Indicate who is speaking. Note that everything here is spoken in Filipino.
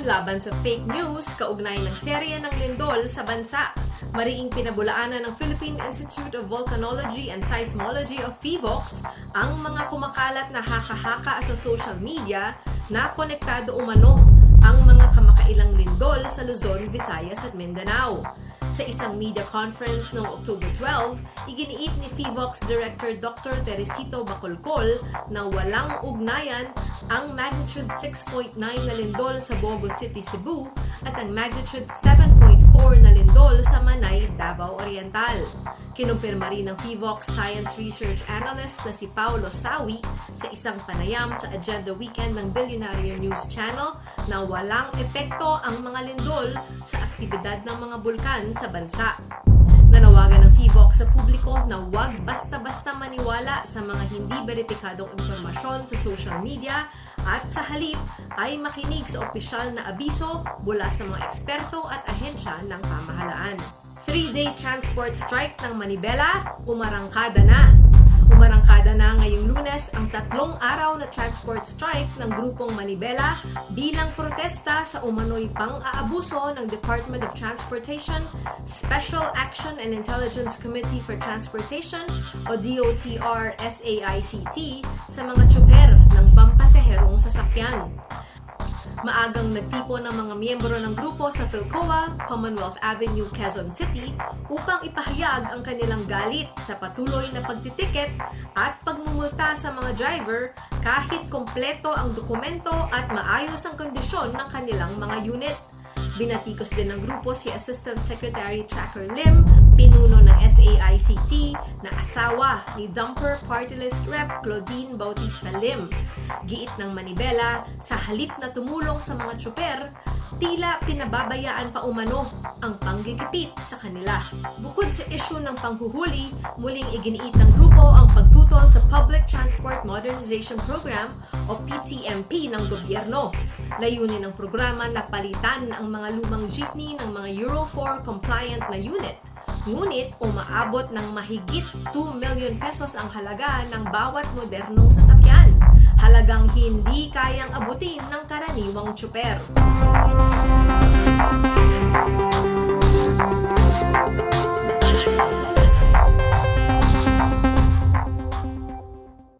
Speaker 1: laban sa fake news kaugnay ng serye ng lindol sa bansa. Mariing pinabulaanan ng Philippine Institute of Volcanology and Seismology of PHIVOLCS ang mga kumakalat na haka-haka sa social media na konektado umano ang mga kamakailang lindol sa Luzon, Visayas at Mindanao. Sa isang media conference noong October 12, iginiit ni PHIVOLCS Director Dr. Teresito Bacolcol na walang ugnayan ang magnitude 6.9 na lindol sa Bogo City, Cebu at ang magnitude 7.4 na lindol sa Manay, Davao Oriental. Kinumpirma rin ng PHIVOLCS Science Research Analyst na si Paulo Sawi sa isang panayam sa Agenda Weekend ng Billionaire News Channel na walang epekto ang mga lindol sa aktibidad ng mga bulkan sa bansa. Nanawagan ng PHIVOLCS sa publiko na huwag basta-basta maniwala sa mga hindi beripikadong impormasyon sa social media at sa halip ay makinig sa opisyal na abiso mula sa mga eksperto at ahensya ng pamahalaan. 3-day transport strike ng Manibela, umarangkada na. Umarangkada na ngayong Lunes ang 3 araw na transport strike ng grupong Manibela bilang protesta sa umano'y pang-aabuso ng Department of Transportation, Special Action and Intelligence Committee for Transportation o DOTR-SAICT sa mga tsuper ng pampasaherong sasakyan. Maagang nagtipon ng mga miyembro ng grupo sa Philcoa, Commonwealth Avenue, Quezon City upang ipahayag ang kanilang galit sa patuloy na pagtitiket at pagmumulta sa mga driver kahit kompleto ang dokumento at maayos ang kondisyon ng kanilang mga unit. Binatikos din ng grupo si Assistant Secretary Tracker Lim, pinuno ng SAICT na asawa ni Dumper Party List Rep Claudine Bautista Lim. Giit ng Manibela, sa halip na tumulong sa mga tsuper, tila pinababayaan pa umano ang panggigipit sa kanila. Bukod sa isyu ng panghuhuli, muling iginiit ng grupo ang pagtutol sa Public Transport Modernization Program o PTMP ng gobyerno. Layunin ng programa na palitan ang mga lumang jeepney ng mga Euro 4 compliant na unit. Ngunit umaabot ng mahigit 2 million pesos ang halaga ng bawat modernong sasakyan. Halagang hindi kayang abutin ng karaniwang tsuper.